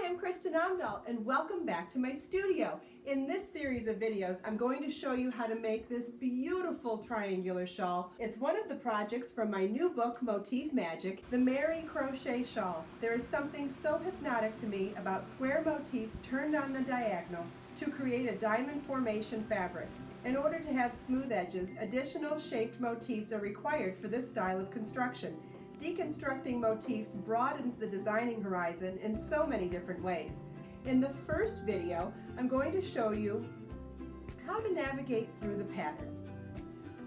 I'm Kristin Omdahl and welcome back to my studio. In this series of videos, I'm going to show you how to make this beautiful triangular shawl. It's one of the projects from my new book, Motif Magic, the Meri Crochet Shawl. There is something so hypnotic to me about square motifs turned on the diagonal to create a diamond formation fabric. In order to have smooth edges, additional shaped motifs are required for this style of construction. Deconstructing motifs broadens the designing horizon in so many different ways. In the first video, I'm going to show you how to navigate through the pattern.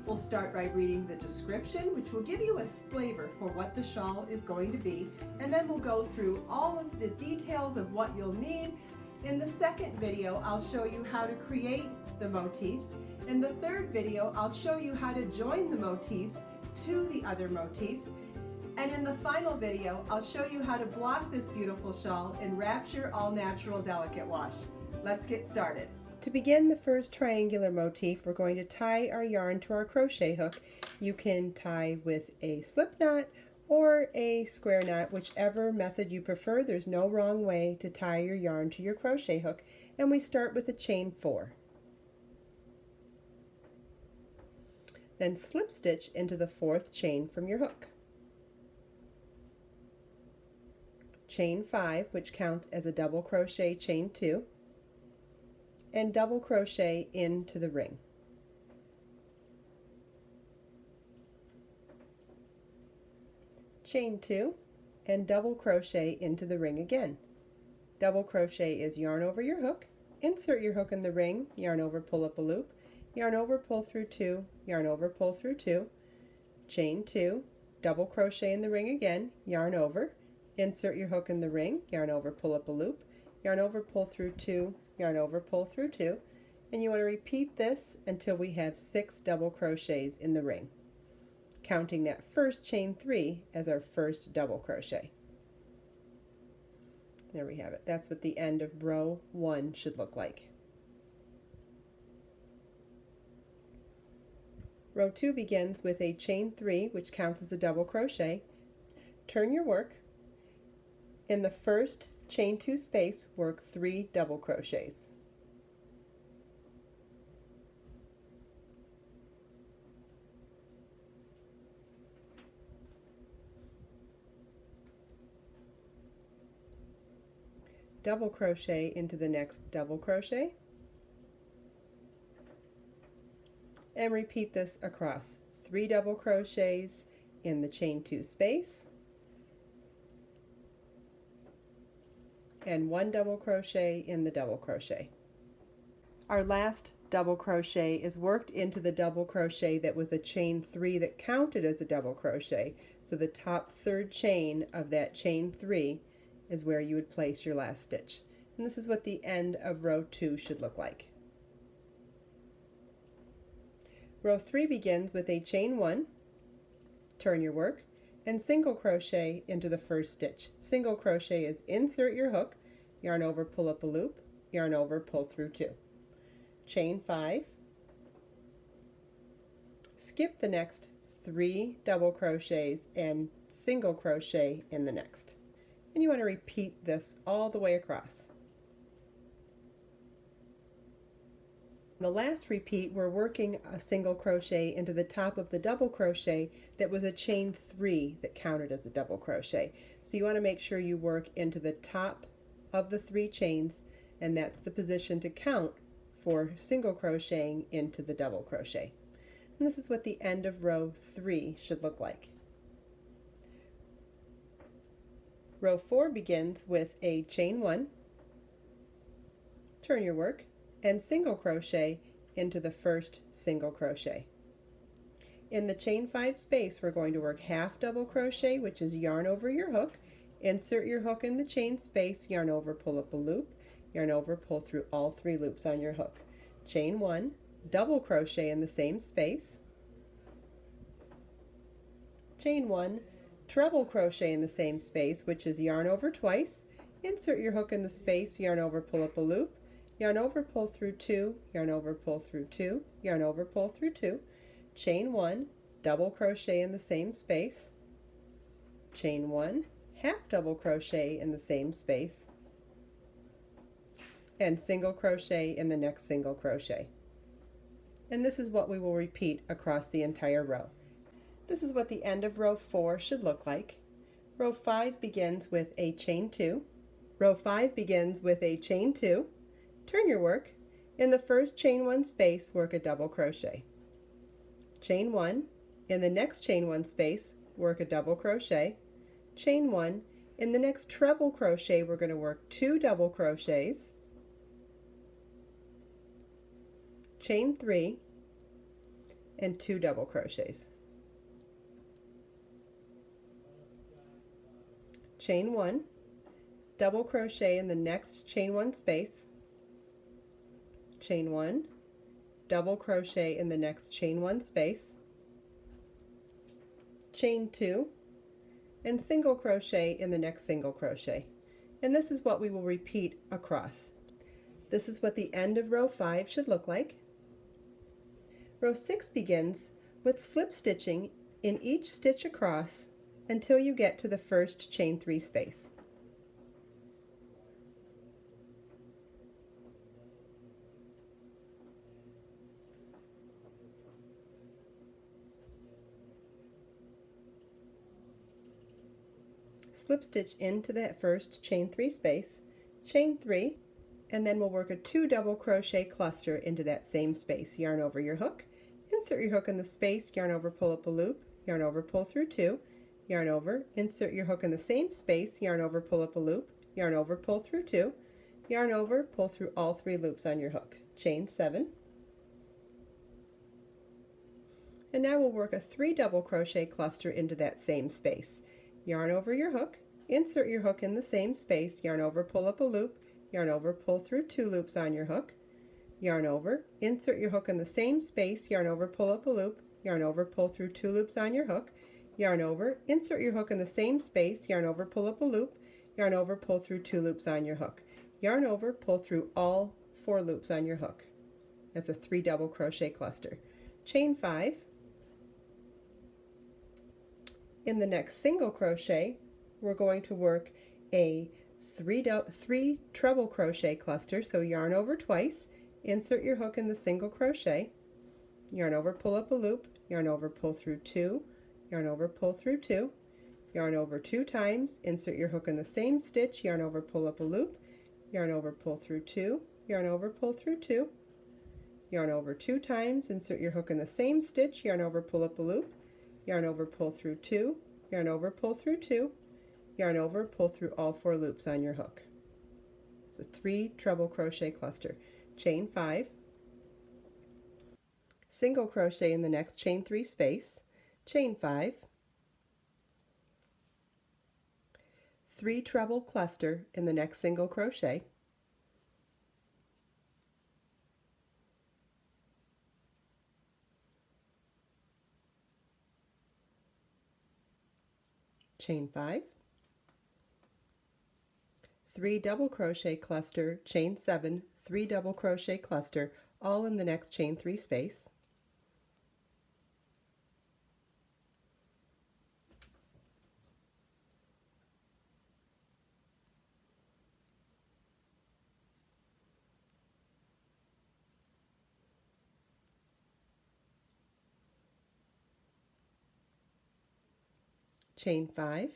We'll start by reading the description, which will give you a flavor for what the shawl is going to be, and then we'll go through all of the details of what you'll need. In the second video, I'll show you how to create the motifs. In the third video, I'll show you how to join the motifs to the other motifs. And in the final video, I'll show you how to block this beautiful shawl in Wrapture All Natural Delicate Wash. Let's get started. To begin the first triangular motif, we're going to tie our yarn to our crochet hook. You can tie with a slip knot or a square knot, whichever method you prefer. There's no wrong way to tie your yarn to your crochet hook. And we start with a chain 4. Then slip stitch into the 4th chain from your hook. Chain 5, which counts as a double crochet chain 2, and double crochet into the ring. Chain 2 and double crochet into the ring again. Double crochet is yarn over your hook, insert your hook in the ring, yarn over, pull up a loop, yarn over, pull through 2, yarn over, pull through 2, chain 2, double crochet in the ring again, yarn over, insert your hook in the ring, yarn over, pull up a loop, yarn over, pull through 2, yarn over, pull through 2, and you want to repeat this until we have 6 double crochets in the ring, counting that first chain 3 as our first double crochet. There we have it. That's what the end of row 1 should look like. Row 2 begins with a chain 3, which counts as a double crochet. Turn your work. In the first chain 2 space, work 3 double crochets. Double crochet into the next double crochet, and repeat this across 3 double crochets in the chain 2 space, and 1 double crochet in the double crochet. Our last double crochet is worked into the double crochet that was a chain 3 that counted as a double crochet. So the top 3rd chain of that chain 3 is where you would place your last stitch. And this is what the end of row 2 should look like. Row 3 begins with a chain 1, turn your work, and single crochet into the first stitch. Single crochet is insert your hook, yarn over, pull up a loop, yarn over, pull through 2. Chain 5, skip the next 3 double crochets and single crochet in the next. And you want to repeat this all the way across. The last repeat, we're working a single crochet into the top of the double crochet that was a chain 3 that counted as a double crochet. So you want to make sure you work into the top of the 3 chains, and that's the position to count for single crocheting into the double crochet. And this is what the end of row 3 should look like. Row 4 begins with a chain 1, turn your work, and single crochet into the first single crochet. In the chain 5 space, we're going to work half double crochet, which is yarn over your hook, insert your hook in the chain space, yarn over, pull up a loop, yarn over, pull through all 3 loops on your hook. Chain 1, double crochet in the same space, chain 1, treble crochet in the same space, which is yarn over twice, insert your hook in the space, yarn over, pull up a loop, yarn over, pull through 2, yarn over, pull through 2, yarn over, pull through 2, chain 1, double crochet in the same space, chain 1, half double crochet in the same space, and single crochet in the next single crochet. And this is what we will repeat across the entire row. This is what the end of row 4 should look like. Row 5 begins with a chain 2. Row 5 begins with a chain 2. Turn your work. In the first chain 1 space, work a double crochet. Chain 1. In the next chain 1 space, work a double crochet. Chain 1. In the next treble crochet, we're going to work 2 double crochets. Chain 3 and 2 double crochets. Chain 1, double crochet in the next chain 1 space. Chain 1, double crochet in the next chain 1 space. Chain 2 and single crochet in the next single crochet. And this is what we will repeat across. This is what the end of row 5 should look like. Row 6 begins with slip stitching in each stitch across until you get to the first chain 3 space. Slip stitch into that first chain 3 space, chain 3, and then we'll work a 2 double crochet cluster into that same space. Yarn over your hook, insert your hook in the space, yarn over, pull up a loop, yarn over, pull through 2, yarn over, insert your hook in the same space, yarn over, pull up a loop, yarn over, pull through 2, yarn over, pull through all 3 loops on your hook. Chain 7. And now we'll work a 3 double crochet cluster into that same space. Yarn over your hook, insert your hook in the same space, yarn over, pull up a loop, yarn over, pull through 2 loops on your hook, yarn over, insert your hook in the same space, yarn over, pull up a loop, yarn over, pull through 2 loops on your hook, yarn over, insert your hook in the same space, yarn over, pull up a loop, yarn over, pull through 2 loops on your hook, yarn over, pull through all 4 loops on your hook. That's a 3 double crochet cluster. Chain 5. In the next single crochet, we're going to work a 3 treble crochet cluster. So yarn over twice, insert your hook in the single crochet, yarn over, pull up a loop, yarn over, pull through 2, yarn over, pull through 2, yarn over 2 times, insert your hook in the same stitch, yarn over, pull up a loop, yarn over, pull through 2, yarn over, pull through 2, yarn over 2 times, insert your hook in the same stitch, yarn over, pull up a loop, yarn over, pull through 2, yarn over, pull through 2, yarn over, pull through all 4 loops on your hook. So 3 treble crochet cluster. Chain 5, single crochet in the next chain 3 space, chain 5, 3 treble cluster in the next single crochet, chain 5, 3 double crochet cluster, chain 7, 3 double crochet cluster, all in the next chain 3 space, chain 5,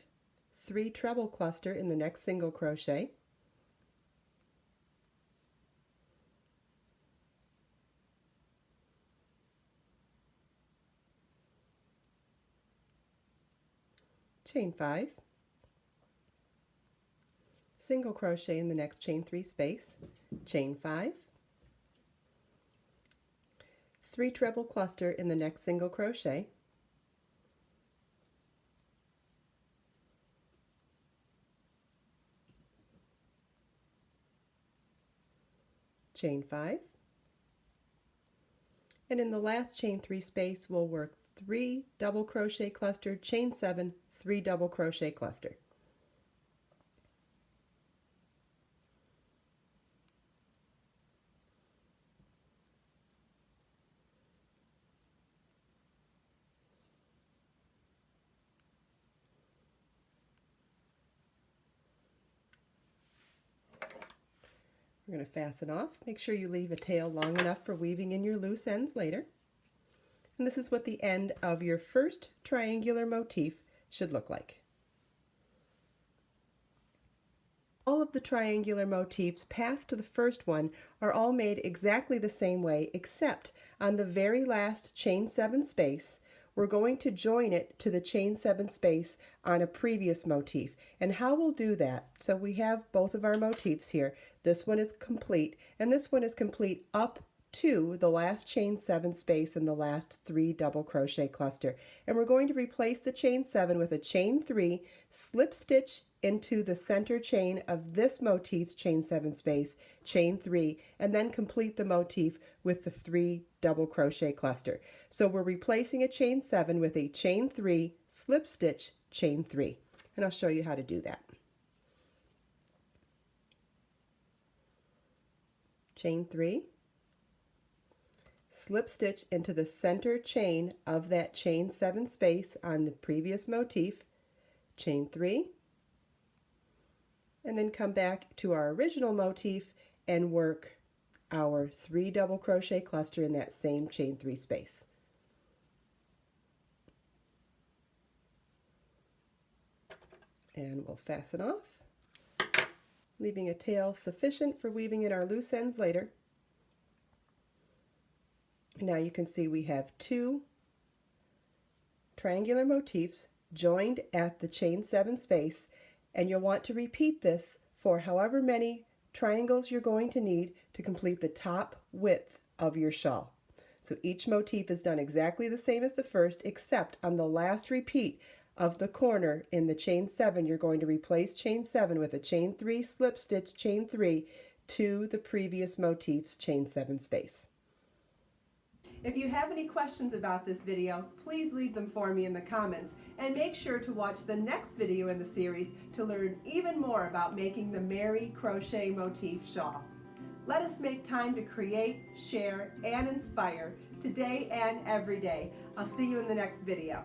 3 treble cluster in the next single crochet, chain 5, single crochet in the next chain 3 space, chain 5, 3 treble cluster in the next single crochet, chain 5, and in the last chain 3 space we'll work 3 double crochet cluster, chain 7, 3 double crochet cluster. We're going to fasten off. Make sure you leave a tail long enough for weaving in your loose ends later. And this is what the end of your first triangular motif should look like. All of the triangular motifs past to the first one are all made exactly the same way, except on the very last chain 7 space, we're going to join it to the chain 7 space on a previous motif. And how we'll do that, so we have both of our motifs here. This one is complete, and this one is complete up to the last chain 7 space in the last 3 double crochet cluster. And we're going to replace the chain 7 with a chain 3, slip stitch into the center chain of this motif's chain 7 space, chain 3, and then complete the motif with the 3 double crochet cluster. So we're replacing a chain 7 with a chain 3, slip stitch, chain 3. And I'll show you how to do that. Chain 3, slip stitch into the center chain of that chain 7 space on the previous motif, chain 3, and then come back to our original motif and work our 3 double crochet cluster in that same chain 3 space. And we'll fasten off, leaving a tail sufficient for weaving in our loose ends later. Now you can see we have 2 triangular motifs joined at the chain 7 space, and you'll want to repeat this for however many triangles you're going to need to complete the top width of your shawl. So each motif is done exactly the same as the first, except on the last repeat of the corner in the chain 7, you're going to replace chain 7 with a chain 3, slip stitch, chain 3 to the previous motif's chain 7 space. If you have any questions about this video, please leave them for me in the comments, and make sure to watch the next video in the series to learn even more about making the Meri Crochet Motif Shawl. Let us make time to create, share, and inspire today and every day. I'll see you in the next video.